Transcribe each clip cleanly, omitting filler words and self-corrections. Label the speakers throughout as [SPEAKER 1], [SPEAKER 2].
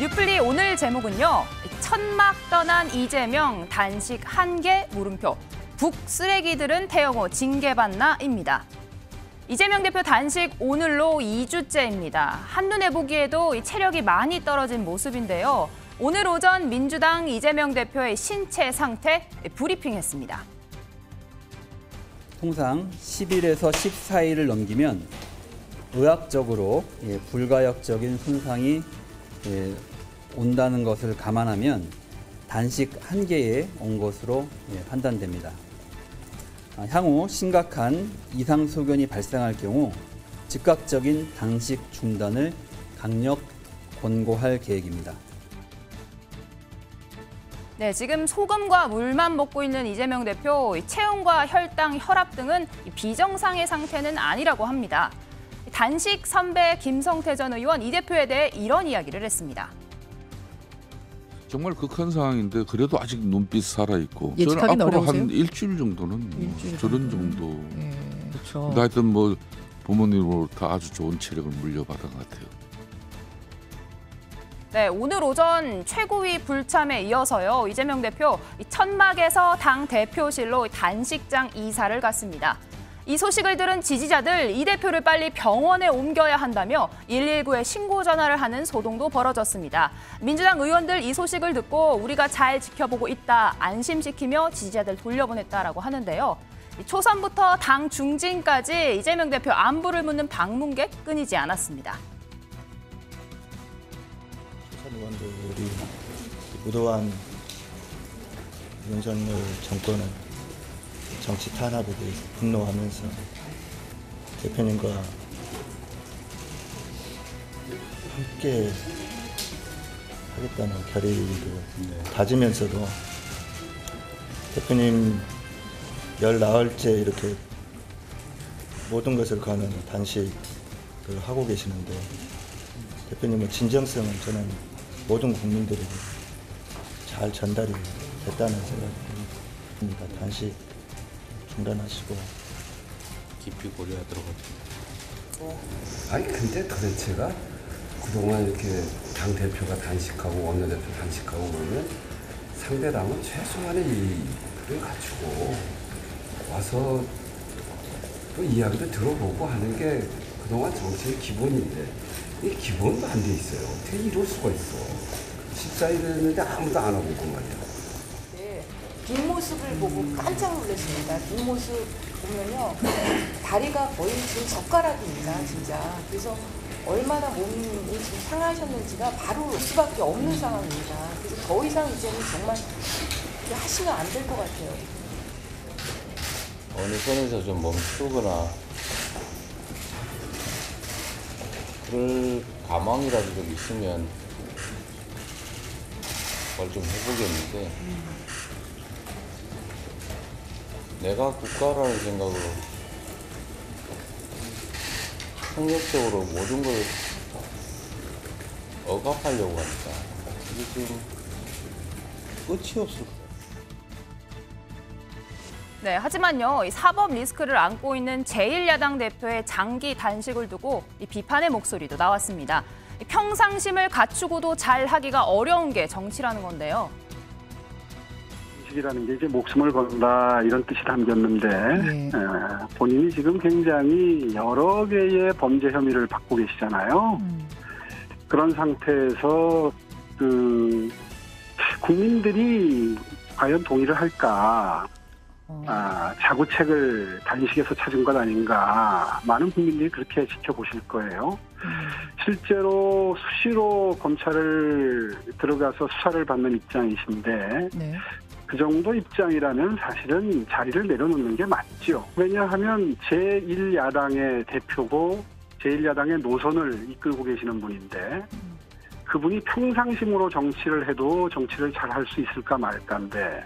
[SPEAKER 1] 뉴플리 오늘 제목은요. 천막 떠난 이재명 단식 한개 물음표. 북 쓰레기들은 태영호 징계받나입니다. 이재명 대표 단식 오늘로 2주째입니다. 한눈에 보기에도 체력이 많이 떨어진 모습인데요. 오늘 오전 민주당 이재명 대표의 신체 상태 브리핑했습니다.
[SPEAKER 2] 통상 10일에서 14일을 넘기면 의학적으로 불가역적인 손상이 온다는 것을 감안하면 단식 한계에 온 것으로 판단됩니다. 향후 심각한 이상 소견이 발생할 경우 즉각적인 단식 중단을 강력 권고할 계획입니다.
[SPEAKER 1] 네, 지금 소금과 물만 먹고 있는 이재명 대표, 체온과 혈당, 혈압 등은 비정상의 상태는 아니라고 합니다. 단식 선배 김성태 전 의원 이 대표에 대해 이런 이야기를 했습니다.
[SPEAKER 3] 정말 극한 상황인데 그래도 아직 눈빛 살아있고
[SPEAKER 4] 예측하기는
[SPEAKER 3] 저는 앞으로
[SPEAKER 4] 어려우세요?
[SPEAKER 3] 한 일주일 정도는 저런 정도.
[SPEAKER 4] 그렇죠.
[SPEAKER 3] 하여튼 뭐 부모님으로부터 아주 좋은 체력을 물려받은 것 같아요.
[SPEAKER 1] 네, 오늘 오전 최고위 불참에 이어서요. 이재명 대표 천막에서 당 대표실로 단식장 이사를 갔습니다. 이 소식을 들은 지지자들 이 대표를 빨리 병원에 옮겨야 한다며 119에 신고 전화를 하는 소동도 벌어졌습니다. 민주당 의원들 이 소식을 듣고 우리가 잘 지켜보고 있다 안심시키며 지지자들 돌려보냈다라고 하는데요. 초선부터 당 중진까지 이재명 대표 안부를 묻는 방문객 끊이지 않았습니다.
[SPEAKER 5] 초선 의원들이 무도한 윤석열 정권을 정치 탄압에 대해서 분노하면서 대표님과 함께 하겠다는 결의를 다지면서도 대표님 19일째 이렇게 모든 것을 거는 단식을 하고 계시는데 대표님의 진정성은 저는 모든 국민들에게 잘 전달이 됐다는 생각입니다. 단식 중단하시고
[SPEAKER 6] 깊이 고려하도록 하겠습니다.
[SPEAKER 7] 아니 근데 도대체가 그동안 이렇게 당대표가 단식하고 원내대표 단식하고 그러면 상대당은 최소한의 이의를 갖추고 와서 또 이야기도 들어보고 하는 게 그동안 정치의 기본인데 이 기본도 안 돼 있어요. 어떻게 이럴 수가 있어. 14일 됐는데 아무도 안 하고 있단 말이야.
[SPEAKER 8] 뒷모습을 보고 깜짝 놀랐습니다. 뒷모습 보면요. 다리가 거의 지금 젓가락입니다. 진짜. 그래서 얼마나 몸이 지금 상하셨는지가 바로 볼 수밖에 없는 상황입니다. 그래서 더 이상 이제는 정말 하시면 안 될 것 같아요.
[SPEAKER 6] 어느 선에서 좀 멈추거나 그럴 가망이라도 좀 있으면 뭘 좀 해보겠는데 내가 국가라는 생각으로 폭력적으로 모든 걸 억압하려고 하니까 이게 지금 끝이 없을 거예요.
[SPEAKER 1] 네, 하지만요, 이 사법 리스크를 안고 있는 제1야당 대표의 장기 단식을 두고 이 비판의 목소리도 나왔습니다. 이 평상심을 갖추고도 잘 하기가 어려운 게 정치라는 건데요.
[SPEAKER 9] 이라는 게 이제 목숨을 건다 이런 뜻이 담겼는데 본인이 지금 굉장히 여러 개의 범죄 혐의를 받고 계시잖아요. 그런 상태에서 국민들이 과연 동의를 할까? 자구책을 단식에서 찾은 것 아닌가? 많은 국민들이 그렇게 지켜보실 거예요. 실제로 수시로 검찰을 들어가서 수사를 받는 입장이신데 그 정도 입장이라면 사실은 자리를 내려놓는 게 맞죠. 왜냐하면 제1야당의 대표고 제1야당의 노선을 이끌고 계시는 분인데 그분이 평상심으로 정치를 해도 정치를 잘 할 수 있을까 말까인데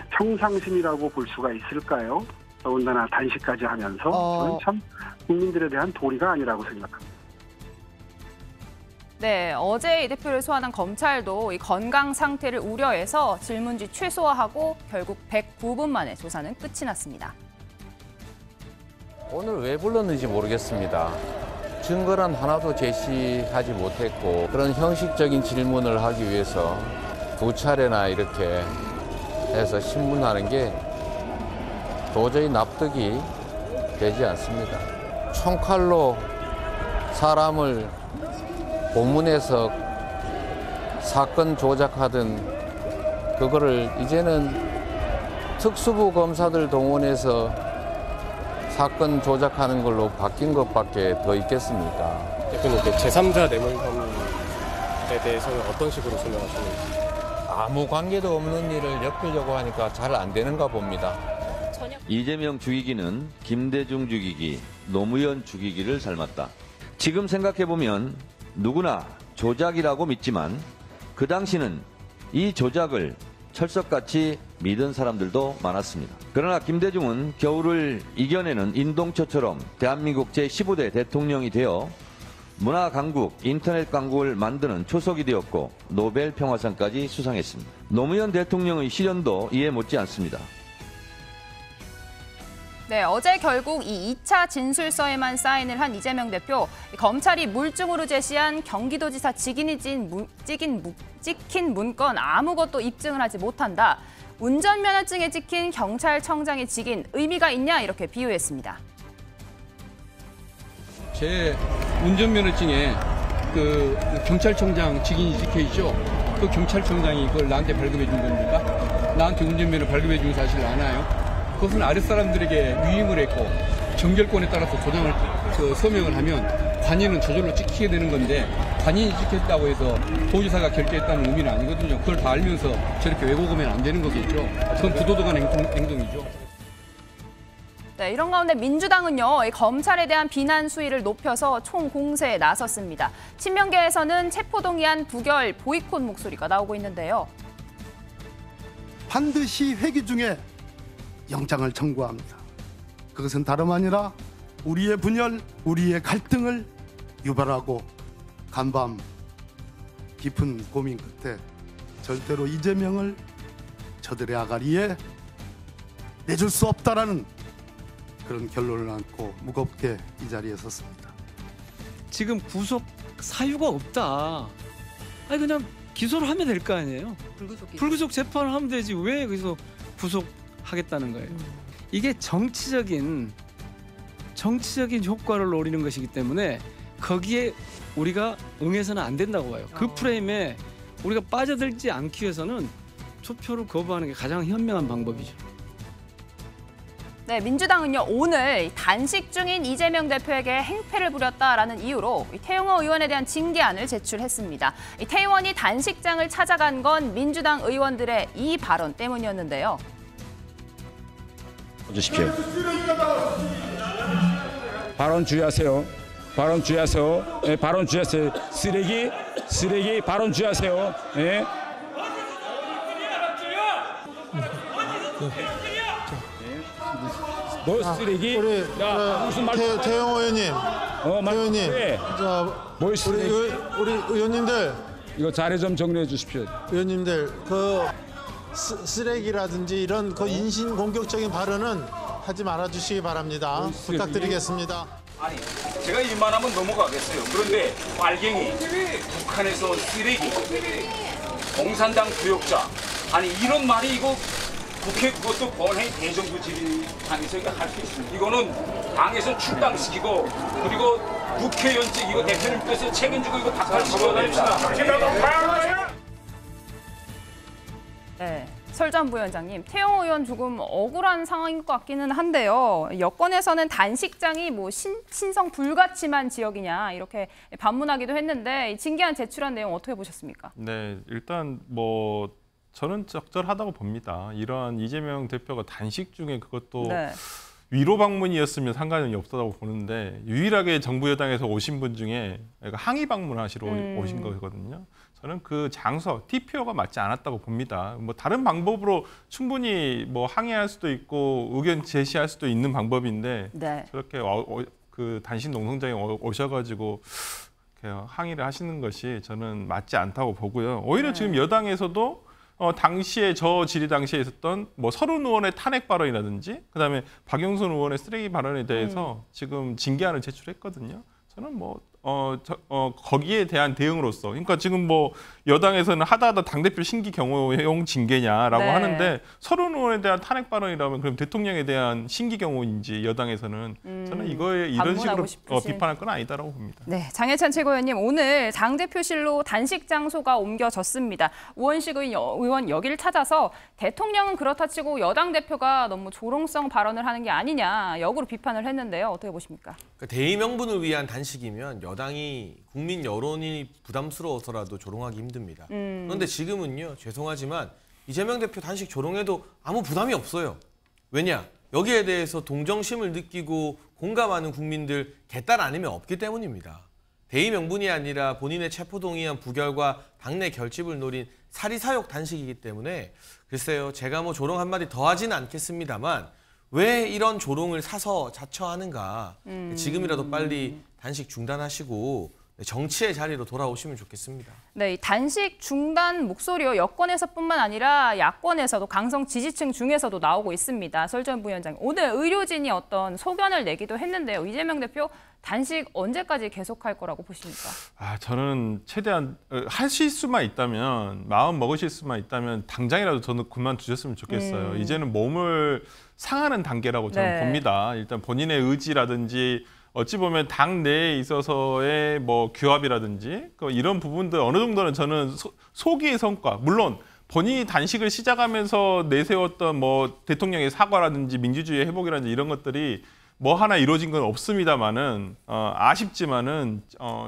[SPEAKER 9] 평상심이라고 볼 수가 있을까요? 더군다나 단식까지 하면서 저는 참 국민들에 대한 도리가 아니라고 생각합니다.
[SPEAKER 1] 네, 어제 이 대표를 소환한 검찰도 이 건강 상태를 우려해서 질문지 최소화하고 결국 109분 만에 조사는 끝이 났습니다.
[SPEAKER 6] 오늘 왜 불렀는지 모르겠습니다.
[SPEAKER 4] 증거란 하나도 제시하지 못했고 그런 형식적인 질문을 하기 위해서 2차례나 이렇게 해서 신문하는 게 도저히 납득이 되지 않습니다. 총칼로 사람을 고문해서 사건 조작하던 그거를 이제는 특수부 검사들 동원해서 사건 조작하는 걸로 바뀐 것밖에 더 있겠습니까?
[SPEAKER 10] 대표님, 제3자 뇌물혐의에 대해서는 어떤 식으로 설명하시는지?
[SPEAKER 4] 아무 관계도 없는 일을 엮으려고 하니까 잘 안 되는가 봅니다.
[SPEAKER 11] 이재명 죽이기는 김대중 죽이기, 노무현 죽이기를 닮았다. 지금 생각해보면 누구나 조작이라고 믿지만 그 당시는 이 조작을 철석같이 믿은 사람들도 많았습니다. 그러나 김대중은 겨울을 이겨내는 인동초처럼 대한민국 제15대 대통령이 되어 문화 강국, 인터넷 강국을 만드는 초석이 되었고 노벨 평화상까지 수상했습니다. 노무현 대통령의 실현도 이해 못지 않습니다.
[SPEAKER 1] 네, 어제 결국 이 2차 진술서에만 사인을 한 이재명 대표. 검찰이 물증으로 제시한 경기도지사 직인이 찍힌 문건 아무것도 입증을 하지 못한다. 운전면허증에 찍힌 경찰청장의 직인 의미가 있냐 이렇게 비유했습니다.
[SPEAKER 12] 제 운전면허증에 그 경찰청장 직인이 찍혀 있죠. 그 경찰청장이 그걸 나한테 발급해 준 겁니까? 나한테 운전면허 발급해 준 사실을 아나요? 그것은 아랫사람들에게 위임을 했고 정결권에 따라서 도장을 서명을 하면 관인은 저절로 찍히게 되는 건데 관인이 찍혔다고 해서 도지사가 결재했다는 의미는 아니거든요. 그걸 다 알면서 저렇게 왜곡하면 안 되는 거겠죠. 그건 부도덕한 행동이죠.
[SPEAKER 1] 네, 이런 가운데 민주당은요, 이 검찰에 대한 비난 수위를 높여서 총공세에 나섰습니다. 친명계에서는 체포동의안 부결 보이콧 목소리가 나오고 있는데요.
[SPEAKER 13] 반드시 회기 중에 영장을 청구합니다. 그것은 다름 아니라 우리의 분열, 우리의 갈등을 유발하고 간밤 깊은 고민 끝에 절대로 이재명을 저들의 아가리에 내줄 수 없다라는 그런 결론을 안고 무겁게 이 자리에 섰습니다.
[SPEAKER 14] 지금 구속 사유가 없다. 아니 그냥 기소를 하면 될 거 아니에요. 불구속 재판을 하면 되지 왜 거기서 구속하겠다는 거예요. 이게 정치적인 효과를 노리는 것이기 때문에 거기에 우리가 응해서는 안 된다고 봐요. 그 프레임에 우리가 빠져들지 않기 위해서는 투표를 거부하는 게 가장 현명한 방법이죠.
[SPEAKER 1] 네, 민주당은요, 오늘 단식 중인 이재명 대표에게 행패를 부렸다라는 이유로 태영호 의원에 대한 징계안을 제출했습니다. 태 의원이 단식장을 찾아간 건 민주당 의원들의 이 발언 때문이었는데요.
[SPEAKER 15] 주십시오. 발언 주의하세요. 발언 주의하세요. 네, 발언 주의하세요. 쓰레기 발언 주의하세요. 네. 뭐 쓰레기?
[SPEAKER 16] 우리
[SPEAKER 15] 무슨 말?
[SPEAKER 16] 태영호 의원님, 의원님, 우리 의원님들
[SPEAKER 15] 이거 자료 좀 정리해 주십시오.
[SPEAKER 16] 의원님들 그 쓰레기라든지 이런 그 인신 공격적인 발언은 하지 말아주시기 바랍니다. 부탁드리겠습니다.
[SPEAKER 17] 아니, 제가 일만 하면 넘어가겠어요. 그런데 빨갱이, 북한에서 쓰레기, 공산당 부역자, 아니 이런 말이 이거 국회 그것도 본회의 대정부 질의당에서 이거 할 수 있습니다. 이거는 당에서 출당시키고 그리고 국회의원직 이거 대표님께서 책임지고 이거 닥달시켜야 됩니다.
[SPEAKER 1] 네, 설전 부위원장님, 태영호 의원 조금 억울한 상황인 것 같기는 한데요. 여권에서는 단식장이 뭐 신성 불가침한 지역이냐 이렇게 반문하기도 했는데 징계안 제출한 내용 어떻게 보셨습니까?
[SPEAKER 18] 네, 일단 뭐 저는 적절하다고 봅니다. 이러한 이재명 대표가 단식 중에 그것도 위로 방문이었으면 상관이 없다고 보는데 유일하게 정부 여당에서 오신 분 중에 항의 방문하시러 오신 거거든요. 저는 그 장소, TPO가 맞지 않았다고 봅니다. 뭐 다른 방법으로 충분히 뭐 항의할 수도 있고 의견 제시할 수도 있는 방법인데 저렇게 그 단식 농성장에 오셔가지고 항의를 하시는 것이 저는 맞지 않다고 보고요. 오히려 지금 여당에서도 당시에 저 질의 당시에 있었던 뭐 서른 의원의 탄핵 발언이라든지 그다음에 박영선 의원의 쓰레기 발언에 대해서 지금 징계안을 제출했거든요. 저는 거기에 대한 대응으로서, 그러니까 지금 뭐 여당에서는 하다 당대표 신기 경호용 징계냐라고
[SPEAKER 1] 네.
[SPEAKER 18] 하는데 서른 의원에 대한 탄핵 발언이라면 그럼 대통령에 대한 신기 경호인지 여당에서는 저는 이거에 이런 식으로 비판할 건 아니다라고 봅니다.
[SPEAKER 1] 네, 장해찬 최고위원님, 오늘 당대표실로 단식 장소가 옮겨졌습니다. 우원식 의원 여기를 찾아서 대통령은 그렇다 치고 여당 대표가 너무 조롱성 발언을 하는 게 아니냐 역으로 비판을 했는데요. 어떻게 보십니까?
[SPEAKER 19] 그러니까 대의 명분을 위한 단식이면 여당이 국민 여론이 부담스러워서라도 조롱하기 힘듭니다. 그런데 지금은요, 죄송하지만 이재명 대표 단식 조롱해도 아무 부담이 없어요. 왜냐? 여기에 대해서 동정심을 느끼고 공감하는 국민들 개딸 아니면 없기 때문입니다. 대의 명분이 아니라 본인의 체포동의안 부결과 당내 결집을 노린 사리사욕 단식이기 때문에 글쎄요, 제가 뭐 조롱 한마디 더 하지는 않겠습니다만 왜 이런 조롱을 사서 자처하는가. 지금이라도 빨리 단식 중단하시고 정치의 자리로 돌아오시면 좋겠습니다.
[SPEAKER 1] 네, 이 단식 중단 목소리요, 여권에서뿐만 아니라 야권에서도 강성 지지층 중에서도 나오고 있습니다. 설전 부위원장, 오늘 의료진이 어떤 소견을 내기도 했는데요. 이재명 대표 단식 언제까지 계속할 거라고 보십니까?
[SPEAKER 18] 저는 최대한 하실 수만 있다면, 마음 먹으실 수만 있다면 당장이라도 저는 그만두셨으면 좋겠어요. 이제는 몸을 상하는 단계라고 저는 봅니다. 일단 본인의 의지라든지 어찌 보면 당 내에 있어서의 뭐 규합이라든지 이런 부분들 어느 정도는 저는 소기의 성과, 물론 본인이 단식을 시작하면서 내세웠던 뭐 대통령의 사과라든지 민주주의 회복이라든지 이런 것들이 뭐 하나 이루어진 건 없습니다만은 아쉽지만은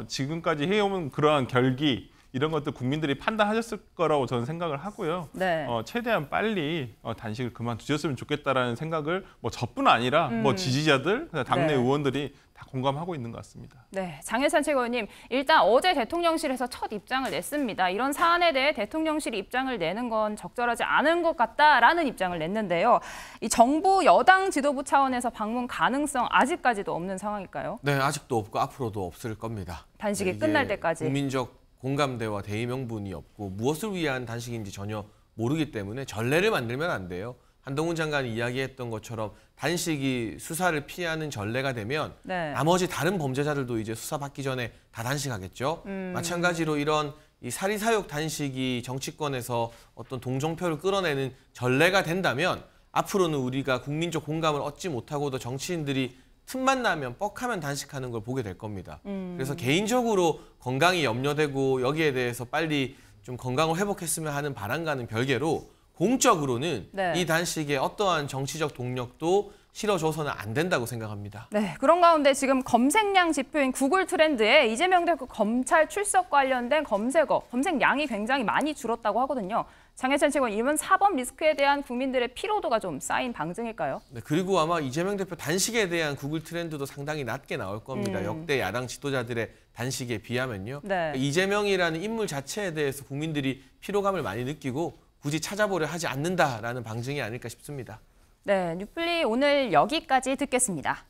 [SPEAKER 18] 지금까지 해오는 그러한 결기 이런 것들 국민들이 판단하셨을 거라고 저는 생각을 하고요.
[SPEAKER 1] 네.
[SPEAKER 18] 최대한 빨리 단식을 그만두셨으면 좋겠다라는 생각을 뭐 저뿐 아니라 뭐 지지자들, 당내 의원들이 다 공감하고 있는 것 같습니다.
[SPEAKER 1] 네, 장해찬 최고위원님, 일단 어제 대통령실에서 첫 입장을 냈습니다. 이런 사안에 대해 대통령실이 입장을 내는 건 적절하지 않은 것 같다라는 입장을 냈는데요. 이 정부 여당 지도부 차원에서 방문 가능성 아직까지도 없는 상황일까요?
[SPEAKER 19] 네, 아직도 없고 앞으로도 없을 겁니다.
[SPEAKER 1] 단식이 끝날 때까지.
[SPEAKER 19] 국민적 공감대와 대의 명분이 없고 무엇을 위한 단식인지 전혀 모르기 때문에 전례를 만들면 안 돼요. 한동훈 장관이 이야기했던 것처럼 단식이 수사를 피하는 전례가 되면 나머지 다른 범죄자들도 이제 수사받기 전에 다 단식하겠죠. 마찬가지로 이런 이 사리사욕 단식이 정치권에서 어떤 동정표를 끌어내는 전례가 된다면 앞으로는 우리가 국민적 공감을 얻지 못하고도 정치인들이 틈만 나면 뻑하면 단식하는 걸 보게 될 겁니다. 그래서 개인적으로 건강이 염려되고 여기에 대해서 빨리 좀 건강을 회복했으면 하는 바람과는 별개로 공적으로는 이 단식에 어떠한 정치적 동력도 실어줘서는 안 된다고 생각합니다.
[SPEAKER 1] 네, 그런 가운데 지금 검색량 지표인 구글 트렌드에 이재명 대표 검찰 출석 관련된 검색량이 굉장히 많이 줄었다고 하거든요. 장해찬 최고위원, 이번 사법 리스크에 대한 국민들의 피로도가 좀 쌓인 방증일까요?
[SPEAKER 19] 네, 그리고 아마 이재명 대표 단식에 대한 구글 트렌드도 상당히 낮게 나올 겁니다. 역대 야당 지도자들의 단식에 비하면요. 이재명이라는 인물 자체에 대해서 국민들이 피로감을 많이 느끼고 굳이 찾아보려 하지 않는다라는 방증이 아닐까 싶습니다.
[SPEAKER 1] 네, 뉴플리 오늘 여기까지 듣겠습니다.